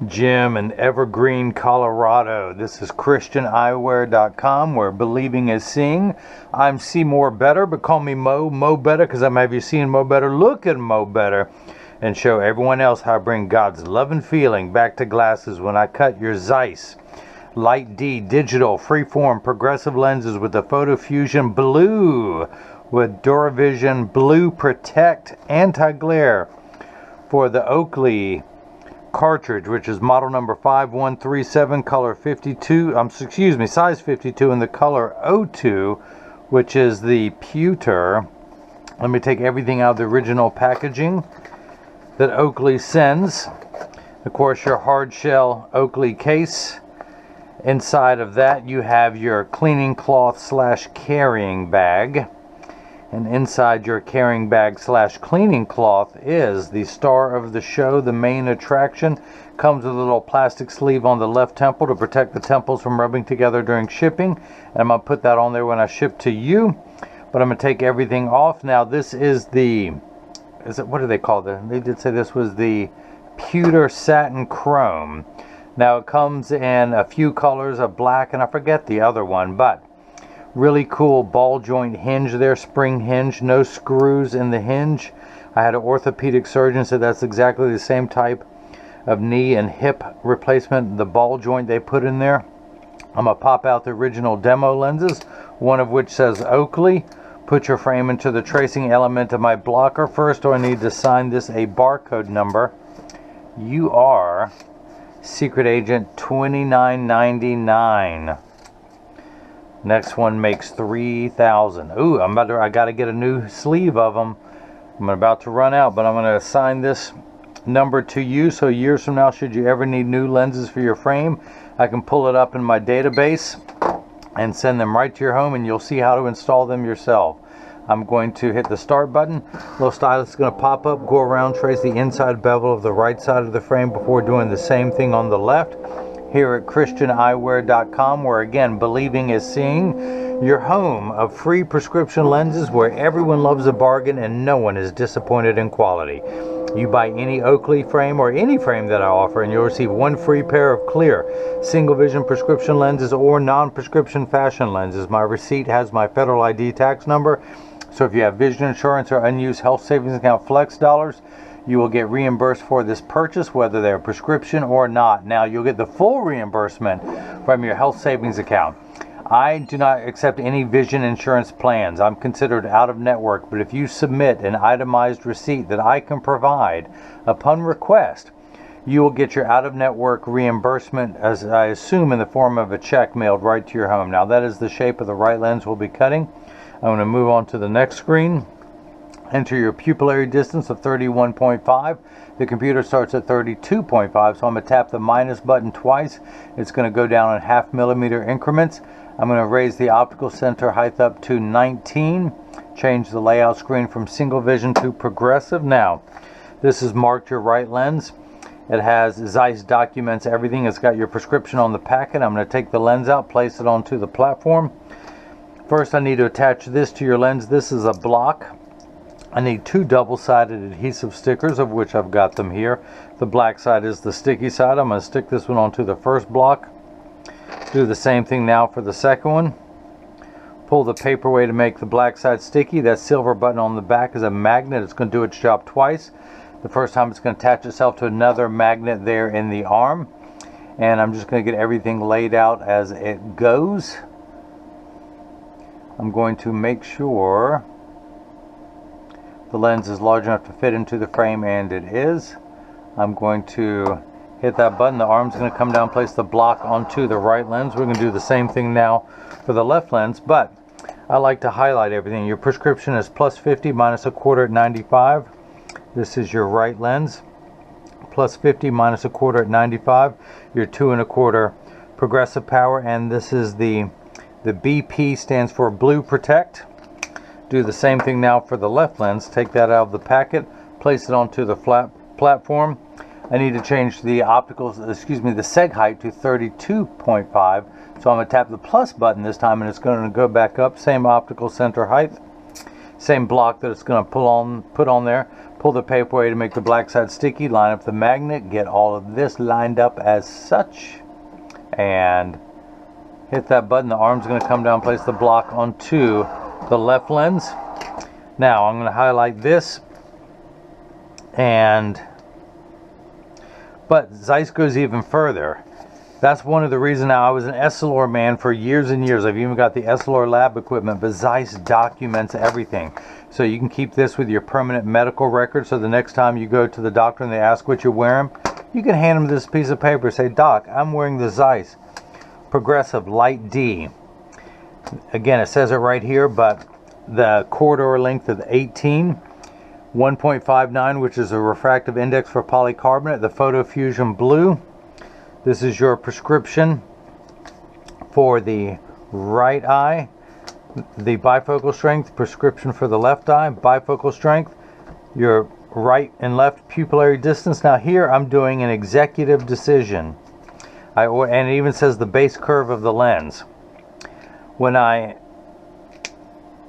Jim in Evergreen, Colorado. This is ChristianEyewear.com, where believing is seeing. I'm See More Better, but call me Mo Better, because I'm have you seen Mo Better, look at Mo Better, and show everyone else how I bring God's love and feeling back to glasses when I cut your Zeiss Light D digital freeform progressive lenses with the Photofusion Blue with Duravison Blue Protect Anti-Glare for the Oakley cartridge, which is model number 5137, color 52, size 52, in the color O2, which is the pewter. Let me take everything out of the original packaging that Oakley sends. Of course, your hard shell Oakley case. Inside of that, you have your cleaning cloth / carrying bag. And inside your carrying bag / cleaning cloth is the star of the show, the main attraction. Comes with a little plastic sleeve on the left temple to protect the temples from rubbing together during shipping. And I'm going to put that on there when I ship to you. But I'm going to take everything off. Now this is the, what do they call it? They did say this was the pewter satin chrome. Now it comes in a few colors of black, and I forget the other one, but really cool ball joint hinge there, spring hinge, no screws in the hinge. I had an orthopedic surgeon say that's exactly the same type of knee and hip replacement, the ball joint they put in there. I'm going to pop out the original demo lenses, one of which says Oakley. Put your frame into the tracing element of my blocker. First, I need to sign this a barcode number. You are Secret Agent 2999. Next one makes 3,000. Ooh, I got to get a new sleeve of them. I'm about to run out, but I'm going to assign this number to you, so years from now, should you ever need new lenses for your frame, I can pull it up in my database and send them right to your home, and you'll see how to install them yourself. I'm going to hit the start button. Little stylus is going to pop up, go around, trace the inside bevel of the right side of the frame before doing the same thing on the left. Here at ChristianEyewear.com, where again, believing is seeing, your home of free prescription lenses, where everyone loves a bargain and no one is disappointed in quality. You buy any Oakley frame or any frame that I offer, and you'll receive one free pair of clear single vision prescription lenses or non-prescription fashion lenses. My receipt has my federal ID tax number, so if you have vision insurance or unused health savings account flex dollars, you will get reimbursed for this purchase, whether they're prescription or not. Now, you'll get the full reimbursement from your health savings account. I do not accept any vision insurance plans. I'm considered out of network, but if you submit an itemized receipt that I can provide upon request, you will get your out-of-network reimbursement, as I assume in the form of a check mailed right to your home. Now, that is the shape of the right lens we'll be cutting. I'm going to move on to the next screen. Enter your pupillary distance of 31.5. The computer starts at 32.5, so I'm going to tap the minus button twice. It's going to go down in 0.5 millimeter increments. I'm going to raise the optical center height up to 19. Change the layout screen from single vision to progressive. Now, this is marked your right lens. It has Zeiss documents everything. It's got your prescription on the packet. I'm going to take the lens out, place it onto the platform. First, I need to attach this to your lens. This is a block. I need 2 double-sided adhesive stickers, of which I've got them here. The black side is the sticky side. I'm going to stick this one onto the first block. Do the same thing now for the second one. Pull the paper away to make the black side sticky. That silver button on the back is a magnet. It's going to do its job twice. The first time it's going to attach itself to another magnet there in the arm. And I'm just going to get everything laid out as it goes. I'm going to make sure the lens is large enough to fit into the frame, and it is. I'm going to hit that button. The arm's going to come down, place the block onto the right lens. We're going to do the same thing now for the left lens, but I like to highlight everything. Your prescription is +50 minus a quarter at 95. This is your right lens. +50 minus a quarter at 95. Your 2 1/4 progressive power, and this is the BP stands for Blue Protect. Do the same thing now for the left lens. Take that out of the packet, place it onto the flat platform. I need to change the the seg height to 32.5. So I'm going to tap the plus button this time, and it's going to go back up. Same optical center height. Same block that it's going to put on there. Pull the paper away to make the black side sticky. Line up the magnet. Get all of this lined up as such. And hit that button. The arm's going to come down, place the block onto the left lens. Now I'm going to highlight this. But Zeiss goes even further. That's one of the reasons. Now, I was an Essilor man for years and years. I've even got the Essilor lab equipment, but Zeiss documents everything. So you can keep this with your permanent medical record, so the next time you go to the doctor and they ask what you're wearing, you can hand them this piece of paper. Say, Doc, I'm wearing the Zeiss Progressive Light D. Again, it says it right here, but the corridor length of 18, 1.59, which is a refractive index for polycarbonate, the Photofusion Blue. This is your prescription for the right eye, the bifocal strength, prescription for the left eye, bifocal strength, your right and left pupillary distance. Now here I'm doing an executive decision. And it even says the base curve of the lens. Let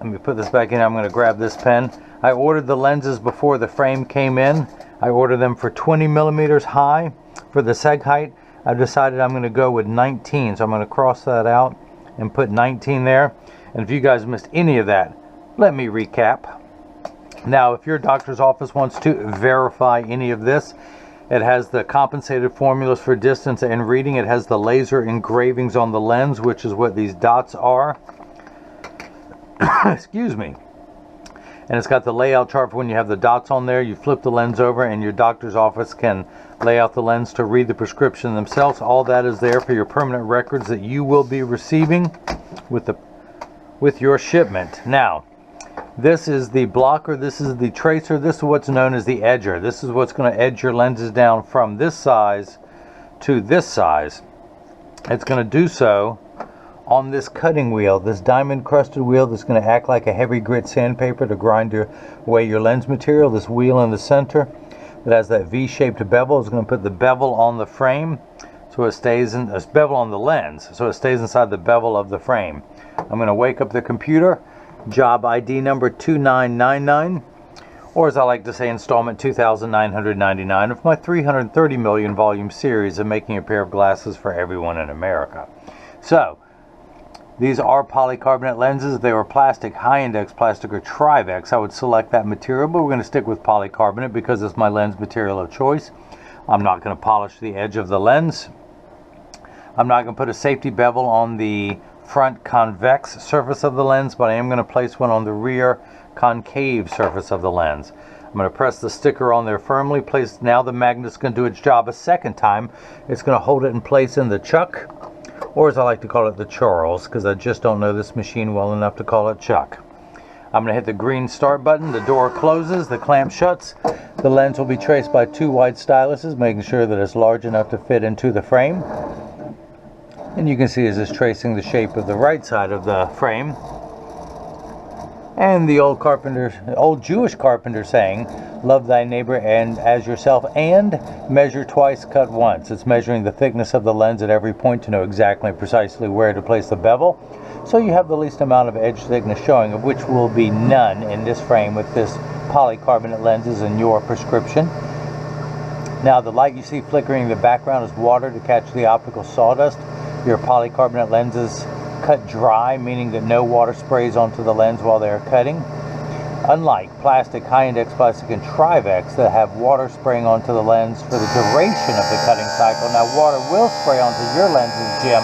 me put this back in. I'm going to grab this pen. I ordered the lenses before the frame came in. I ordered them for 20 millimeters high for the seg height. I've decided I'm going to go with 19, so I'm going to cross that out and put 19 there. And if you guys missed any of that, let me recap. Now, if your doctor's office wants to verify any of this, it has the compensated formulas for distance and reading. It has the laser engravings on the lens, which is what these dots are. Excuse me. And it's got the layout chart for when you have the dots on there. You flip the lens over and your doctor's office can lay out the lens to read the prescription themselves. All that is there for your permanent records that you will be receiving with your shipment. Now, this is the blocker, this is the tracer, this is what's known as the edger. This is what's going to edge your lenses down from this size to this size. It's going to do so on this cutting wheel, this diamond crusted wheel that's going to act like a heavy grit sandpaper to grind away your lens material. This wheel in the center that has that V-shaped bevel is going to put the bevel on the frame, so it stays in a bevel on the lens, so it stays inside the bevel of the frame. I'm going to wake up the computer, job ID number 2999, or as I like to say, installment 2999 of my 330 million volume series of making a pair of glasses for everyone in America. So these are polycarbonate lenses. If they were plastic, high index plastic or Trivex, I would select that material, but we're going to stick with polycarbonate because it's my lens material of choice. I'm not going to polish the edge of the lens. I'm not going to put a safety bevel on the front convex surface of the lens, but I am going to place one on the rear concave surface of the lens. I'm going to press the sticker on there firmly. Now the magnet's going to do its job a second time. It's going to hold it in place in the chuck, or as I like to call it, the Charles, because I just don't know this machine well enough to call it chuck. I'm going to hit the green start button. The door closes, the clamp shuts. The lens will be traced by two white styluses, making sure that it's large enough to fit into the frame. And you can see as it's tracing the shape of the right side of the frame. And the old Jewish carpenter saying, love thy neighbor and as yourself, and measure twice, cut once. It's measuring the thickness of the lens at every point to know exactly precisely where to place the bevel, so you have the least amount of edge thickness showing, of which will be none in this frame with this polycarbonate lenses in your prescription. Now the light you see flickering in the background is water to catch the optical sawdust. Your polycarbonate lenses cut dry, meaning that no water sprays onto the lens while they are cutting. Unlike plastic, high-index plastic, and Trivex that have water spraying onto the lens for the duration of the cutting cycle. Now water will spray onto your lenses, Jim,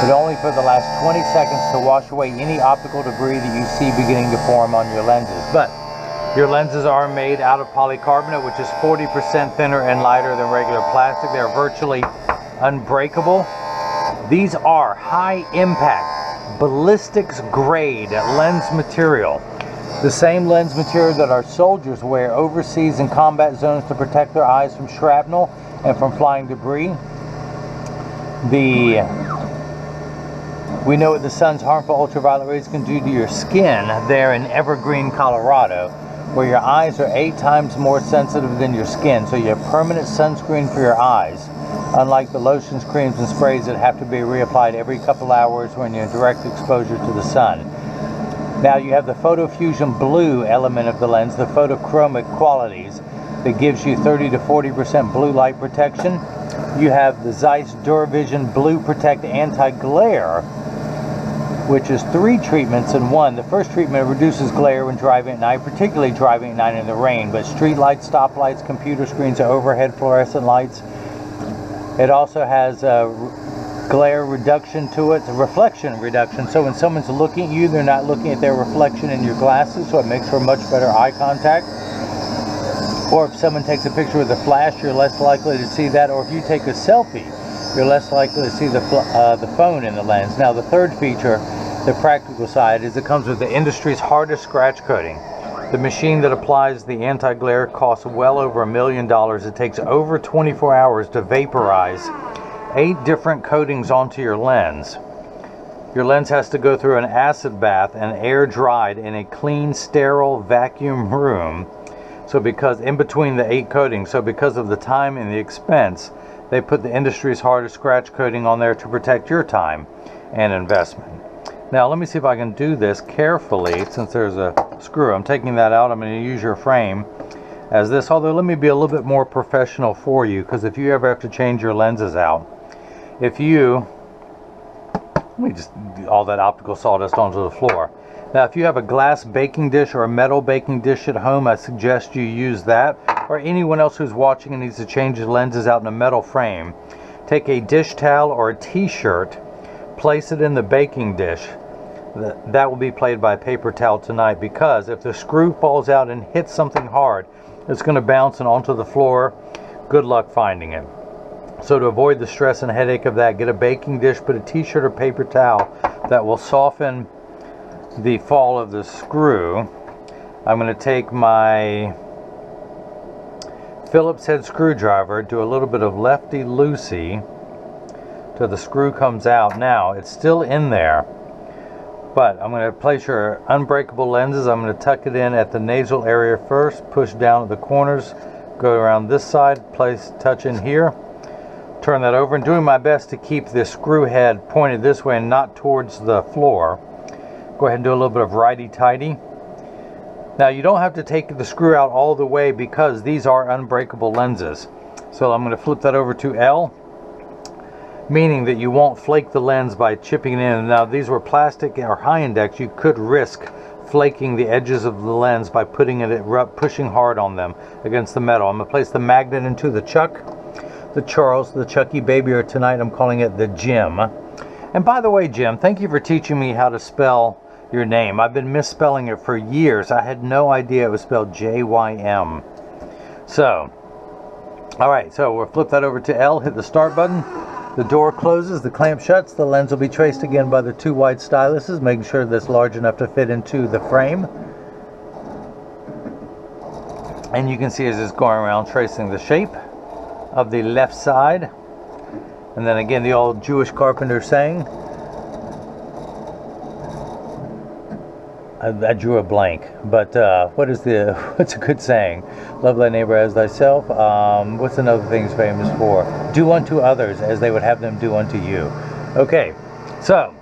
but only for the last 20 seconds to wash away any optical debris that you see beginning to form on your lenses. But your lenses are made out of polycarbonate, which is 40% thinner and lighter than regular plastic. They're virtually unbreakable. These are high-impact, ballistics-grade lens material. The same lens material that our soldiers wear overseas in combat zones to protect their eyes from shrapnel and from flying debris. We know what the sun's harmful ultraviolet rays can do to your skin there in Evergreen, Colorado, where your eyes are 8 times more sensitive than your skin, so you have permanent sunscreen for your eyes. Unlike the lotions, creams, and sprays that have to be reapplied every couple hours when you're in direct exposure to the sun. Now you have the Photofusion blue element of the lens, the photochromic qualities, that gives you 30 to 40% blue light protection. You have the Zeiss Duravison Blue Protect Anti-Glare, which is 3 treatments in one. The first treatment reduces glare when driving at night, particularly driving at night in the rain, but street lights, stop lights, computer screens, overhead fluorescent lights. It also has glare reduction to it, reflection reduction. So when someone's looking at you, they're not looking at their reflection in your glasses, so it makes for much better eye contact. Or if someone takes a picture with a flash, you're less likely to see that. Or if you take a selfie, you're less likely to see the phone in the lens. Now the third feature, the practical side, is it comes with the industry's hardest scratch coating. The machine that applies the anti-glare costs well over $1 million. It takes over 24 hours to vaporize 8 different coatings onto your lens. Your lens has to go through an acid bath and air dried in a clean, sterile vacuum room. So because in between the 8 coatings, so because of the time and the expense, they put the industry's hardest scratch coating on there to protect your time and investment. Now let me see if I can do this carefully. Since there's a screw, I'm taking that out. I'm going to use your frame as this, although let me be a little bit more professional for you, because if you ever have to change your lenses out, let me just all that optical sawdust onto the floor. Now if you have a glass baking dish or a metal baking dish at home, I suggest you use that. Or anyone else who's watching and needs to change the lenses out in a metal frame, take a dish towel or a t-shirt, place it in the baking dish. That will be played by a paper towel tonight, because if the screw falls out and hits something hard, it's going to bounce and onto the floor. Good luck finding it. So to avoid the stress and headache of that, get a baking dish, put a t-shirt or paper towel that will soften the fall of the screw. I'm going to take my Phillips head screwdriver, do a little bit of lefty-loosey till the screw comes out. Now it's still in there, but I'm going to place your unbreakable lenses. I'm going to tuck it in at the nasal area first, push down at the corners, go around this side, touch in here, turn that over, and doing my best to keep the screw head pointed this way and not towards the floor. Go ahead and do a little bit of righty-tighty. Now you don't have to take the screw out all the way, because these are unbreakable lenses. So I'm going to flip that over to L, meaning that you won't flake the lens by chipping it in. Now these were plastic or high index, you could risk flaking the edges of the lens by pushing hard on them against the metal. I'm going to place the magnet into the Chuck, the Charles, the Chucky baby, or tonight I'm calling it the Jim. And by the way, Jim, thank you for teaching me how to spell your name. I've been misspelling it for years. I had no idea it was spelled J-Y-M. So, alright, so we'll flip that over to L, hit the start button. The door closes, the clamp shuts, the lens will be traced again by the 2 white styluses, making sure that's large enough to fit into the frame. And you can see as it's going around tracing the shape of the left side. And then again, the old Jewish carpenter saying, I drew a blank, but what's a good saying? Love thy neighbor as thyself. What's another thing he's famous for? Do unto others as they would have them do unto you. Okay, so,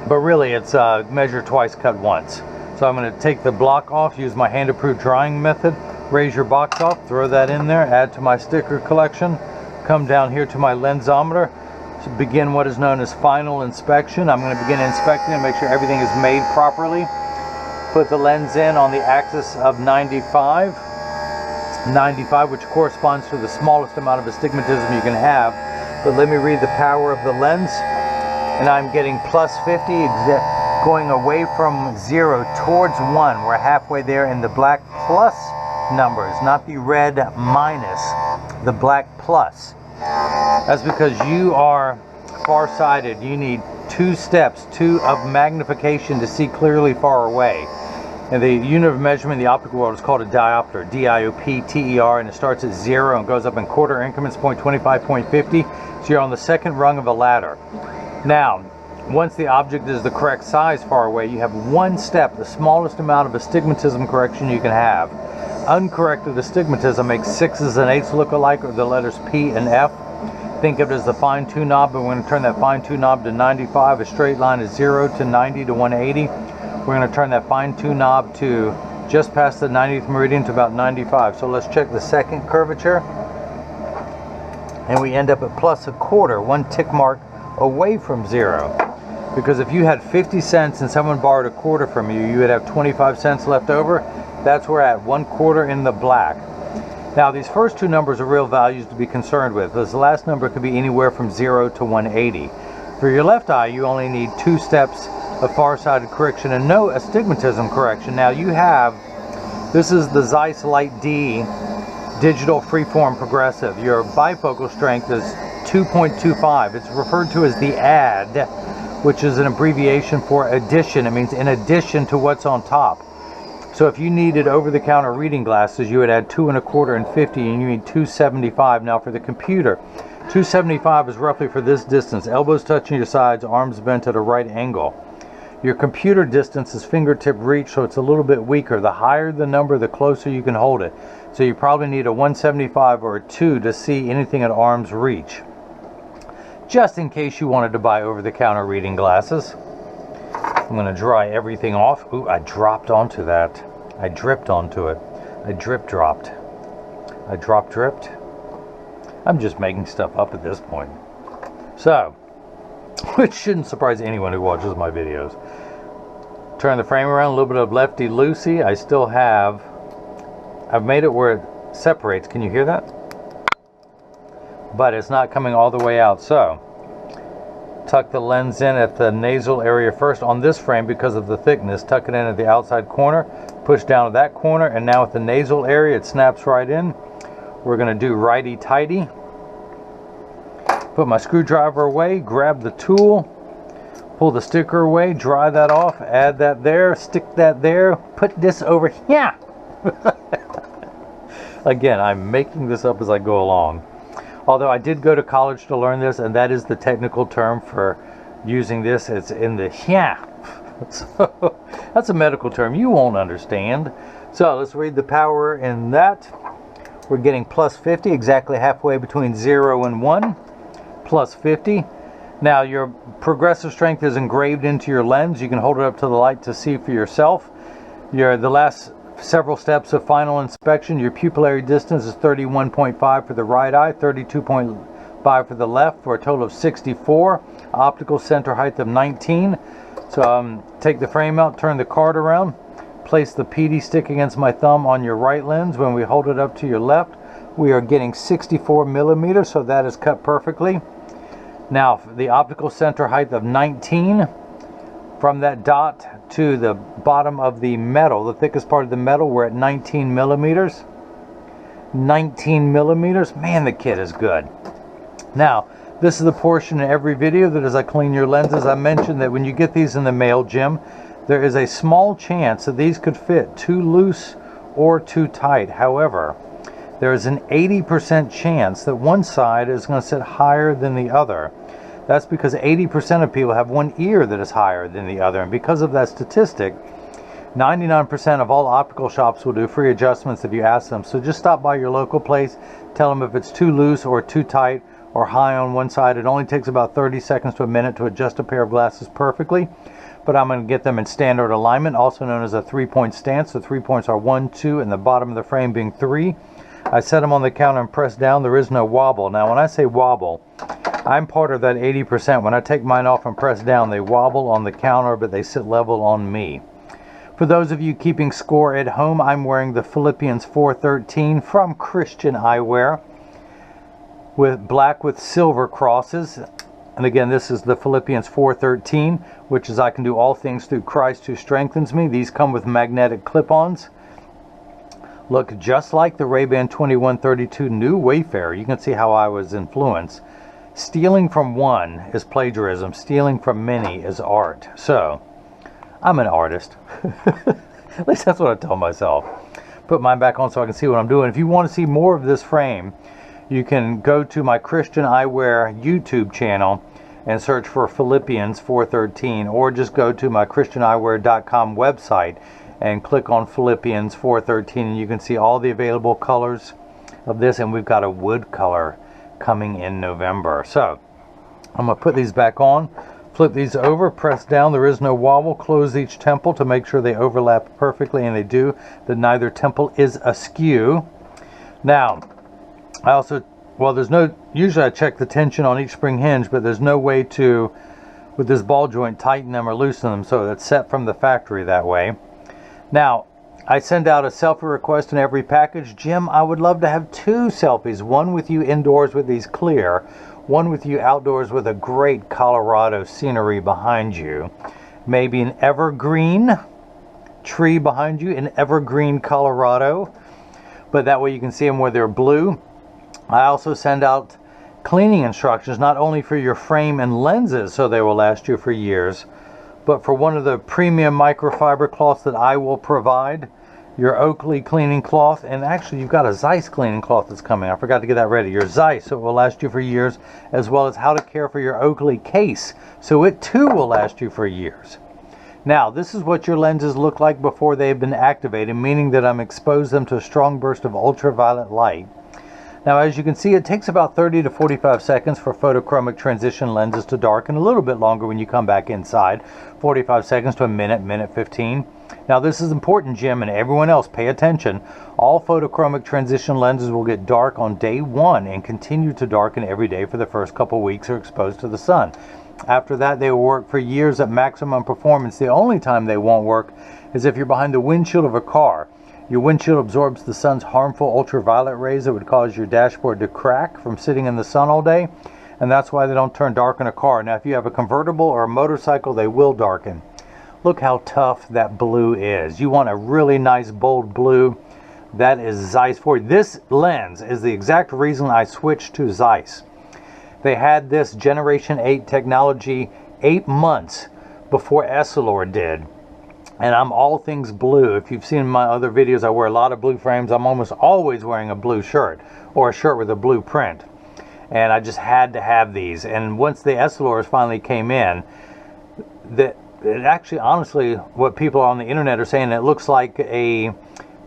but really it's measure twice, cut once. So I'm going to take the block off, use my hand-approved drying method, raise your box off, throw that in there, add to my sticker collection, come down here to my lensometer, to begin what is known as final inspection. I'm going to begin inspecting and make sure everything is made properly. Put the lens in on the axis of 95, which corresponds to the smallest amount of astigmatism you can have. But let me read the power of the lens, and I'm getting plus 50, going away from 0 towards 1. We're halfway there in the black plus numbers, not the red minus, the black plus. That's because you are farsighted. You need 2 steps, 2 of magnification to see clearly far away. And the unit of measurement in the optical world is called a diopter, D-I-O-P-T-E-R, and it starts at 0 and goes up in quarter increments, 0.25, 0.50. So you're on the second rung of a ladder. Now, once the object is the correct size far away, you have 1 step, the smallest amount of astigmatism correction you can have. Uncorrected astigmatism makes 6s and 8s look alike, or the letters P and F. Think of it as the fine-tune knob, but we're going to turn that fine-tune knob to 95. A straight line is 0 to 90 to 180. We're going to turn that fine-tune knob to just past the 90th meridian to about 95. So let's check the second curvature. And we end up at plus a quarter, 1 tick mark away from 0. Because if you had 50 cents and someone borrowed a quarter from you, you would have 25 cents left over. That's where at 1 quarter in the black. Now these first two numbers are real values to be concerned with. This last number could be anywhere from 0 to 180. For your left eye, you only need 2 steps of far-sided correction and no astigmatism correction. Now you have, this is the Zeiss Light D digital freeform progressive. Your bifocal strength is 2.25. It's referred to as the add, which is an abbreviation for addition. It means in addition to what's on top. So if you needed over-the-counter reading glasses, you would add 2 1/4 and 50, and you need 275. Now for the computer, 275 is roughly for this distance, elbows touching your sides, arms bent at a right angle. Your computer distance is fingertip reach, so it's a little bit weaker. The higher the number, the closer you can hold it. So you probably need a 175 or a 2 to see anything at arm's reach. Just in case you wanted to buy over-the-counter reading glasses. I'm going to dry everything off. Ooh, I dropped onto that. I dripped onto it. I drip-dropped. I drop-dripped. I'm just making stuff up at this point. So, which shouldn't surprise anyone who watches my videos. Turn the frame around, a little bit of lefty-loosey. I still have, I've made it where it separates. Can you hear that? But it's not coming all the way out. So, tuck the lens in at the nasal area first on this frame because of the thickness. Tuck it in at the outside corner. Push down to that corner, and now at the nasal area, it snaps right in. We're going to do righty-tighty. Put my screwdriver away, grab the tool, pull the sticker away, dry that off, add that there, stick that there, put this over here. Again, I'm making this up as I go along. Although I did go to college to learn this, and that is the technical term for using this. It's in the here. So that's a medical term you won't understand. So let's read the power in that. We're getting plus 50, exactly halfway between 0 and 1. Plus 50. Now your progressive strength is engraved into your lens. You can hold it up to the light to see for yourself. The last several steps of final inspection, your pupillary distance is 31.5 for the right eye, 32.5 for the left, for a total of 64. Optical center height of 19. So take the frame out, turn the card around, place the PD stick against my thumb on your right lens. When we hold it up to your left, we are getting 64 millimeters, so that is cut perfectly. Now, the optical center height of 19, from that dot to the bottom of the metal, the thickest part of the metal, we're at 19 millimeters. 19 millimeters, man, the kit is good. Now, this is the portion in every video that as I clean your lenses, I mentioned that when you get these in the mail, Jim, there is a small chance that these could fit too loose or too tight. However, there is an 80% chance that one side is going to sit higher than the other. That's because 80% of people have one ear that is higher than the other. And because of that statistic, 99% of all optical shops will do free adjustments if you ask them. So just stop by your local place, tell them if it's too loose or too tight or high on one side. It only takes about 30 seconds to a minute to adjust a pair of glasses perfectly. But I'm going to get them in standard alignment, also known as a 3-point stance. The 3 points are 1, 2, and the bottom of the frame being 3. I set them on the counter and press down. There is no wobble. Now, when I say wobble, I'm part of that 80%. When I take mine off and press down, they wobble on the counter, but they sit level on me. For those of you keeping score at home, I'm wearing the Philippians 413 from Christian Eyewear, with black with silver crosses. And again, this is the Philippians 413, which is I can do all things through Christ who strengthens me. These come with magnetic clip-ons. Look just like the Ray-Ban 2132 New Wayfarer. You can see how I was influenced. Stealing from one is plagiarism. Stealing from many is art. So, I'm an artist. At least that's what I tell myself. Put mine back on so I can see what I'm doing. If you want to see more of this frame, you can go to my Christian Eyewear YouTube channel and search for Philippians 413, or just go to my christianeyewear.com website and click on Philippians 413, and you can see all the available colors of this, and we've got a wood color coming in November. So I'm going to put these back on, Flip these over, press down, there is no wobble, close each temple to make sure they overlap perfectly, and they do, that neither temple is askew. Now, I also, well, there's no, usually I check the tension on each spring hinge, but there's no way to, with this ball joint, tighten them or loosen them, so it's set from the factory that way. Now, I send out a selfie request in every package. Jim, I would love to have 2 selfies, one with you indoors with these clear, one with you outdoors with a great Colorado scenery behind you. Maybe an evergreen tree behind you in evergreen Colorado, but that way you can see them where they're blue. I also send out cleaning instructions, not only for your frame and lenses so they will last you for years, but for one of the premium microfiber cloths that I will provide, your Oakley cleaning cloth, and actually you've got a Zeiss cleaning cloth that's coming. I forgot to get that ready. Your Zeiss, so it will last you for years, as well as how to care for your Oakley case, so it too will last you for years. Now, this is what your lenses look like before they've been activated, meaning that I'm exposed them to a strong burst of ultraviolet light. Now, as you can see, it takes about 30 to 45 seconds for photochromic transition lenses to darken, a little bit longer when you come back inside, 45 seconds to a minute, minute 15. Now, this is important, Jim, and everyone else, pay attention. All photochromic transition lenses will get dark on day 1 and continue to darken every day for the first couple weeks or exposed to the sun. After that, they will work for years at maximum performance. The only time they won't work is if you're behind the windshield of a car. Your windshield absorbs the sun's harmful ultraviolet rays that would cause your dashboard to crack from sitting in the sun all day, and that's why they don't turn dark in a car. Now, if you have a convertible or a motorcycle, they will darken. Look how tough that blue is. You want a really nice bold blue. That is Zeiss for you. This lens is the exact reason I switched to Zeiss. They had this Generation 8 technology 8 months before Essilor did. And I'm all things blue. If you've seen my other videos, I wear a lot of blue frames. I'm almost always wearing a blue shirt or a shirt with a blue print. And I just had to have these. And once the Essilors finally came in, it actually, honestly, what people on the internet are saying, it looks like the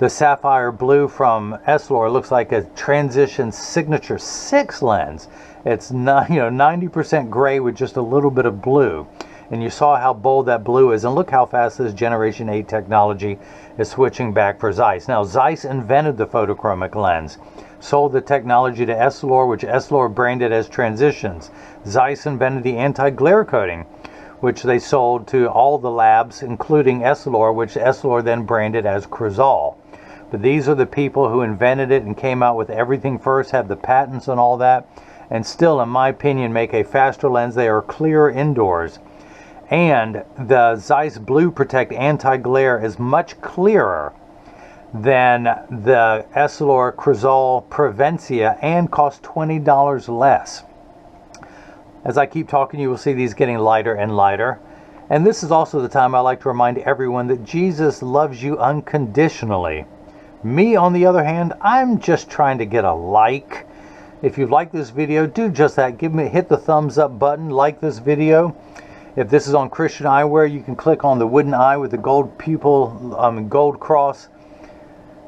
sapphire blue from Essilor looks like a Transition Signature 6 lens. It's not, 90% gray with just a little bit of blue. And you saw how bold that blue is, and look how fast this Generation 8 technology is switching back for Zeiss. Now, Zeiss invented the photochromic lens, sold the technology to Essilor, which Essilor branded as Transitions. Zeiss invented the anti-glare coating, which they sold to all the labs, including Essilor, which Essilor then branded as Crizal. But these are the people who invented it and came out with everything first, had the patents and all that, and still, in my opinion, make a faster lens. They are clearer indoors. And the Zeiss Blue Protect Anti-Glare is much clearer than the Essilor Crizal Prevencia and costs $20 less. As I keep talking, you will see these getting lighter and lighter. And this is also the time I like to remind everyone that Jesus loves you unconditionally. Me, on the other hand, I'm just trying to get a like. If you like this video, do just that. Hit the thumbs up button, like this video. If this is on Christian Eyewear, you can click on the wooden eye with the gold pupil, gold cross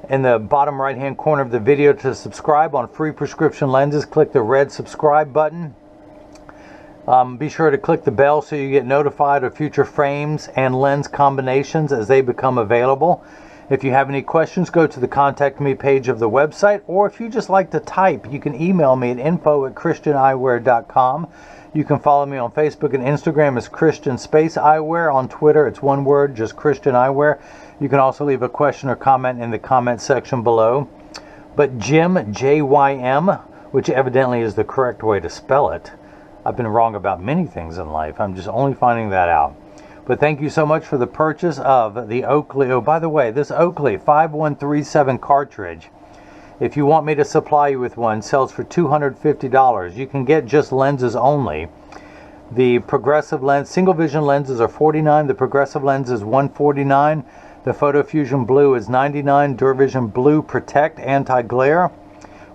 in the bottom right hand corner of the video to subscribe. On free prescription lenses, click the red subscribe button. Be sure to click the bell so you get notified of future frames and lens combinations as they become available. If you have any questions, go to the contact me page of the website, or if you just like to type, you can email me at info@christianeyewear.com. You can follow me on Facebook and Instagram as Christian Space Eyewear. On Twitter, it's one word, just Christian Eyewear. You can also leave a question or comment in the comment section below. But Jim, J-Y-M, which evidently is the correct way to spell it. I've been wrong about many things in life. I'm just only finding that out. But thank you so much for the purchase of the Oakley. Oh, by the way, this Oakley 5137 cartridge, if you want me to supply you with one, sells for $250. You can get just lenses only. The progressive lens, single vision lenses are $49. The progressive lens is $149. The Photofusion Blue is $99. Duravison Blue Protect Anti-Glare,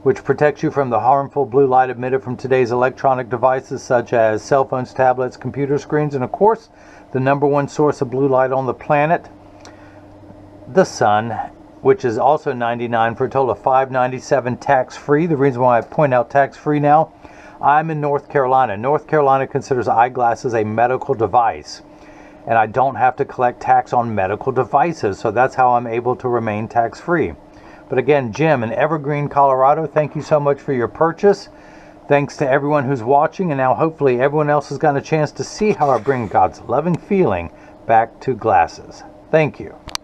which protects you from the harmful blue light emitted from today's electronic devices such as cell phones, tablets, computer screens, and of course, the #1 source of blue light on the planet, the sun, which is also $99 for a total of $597 tax-free. The reason why I point out tax-free now, I'm in North Carolina. North Carolina considers eyeglasses a medical device, and I don't have to collect tax on medical devices, so that's how I'm able to remain tax-free. But again, Jim in Evergreen, Colorado, thank you so much for your purchase. Thanks to everyone who's watching, and now hopefully everyone else has gotten a chance to see how I bring God's loving feeling back to glasses. Thank you.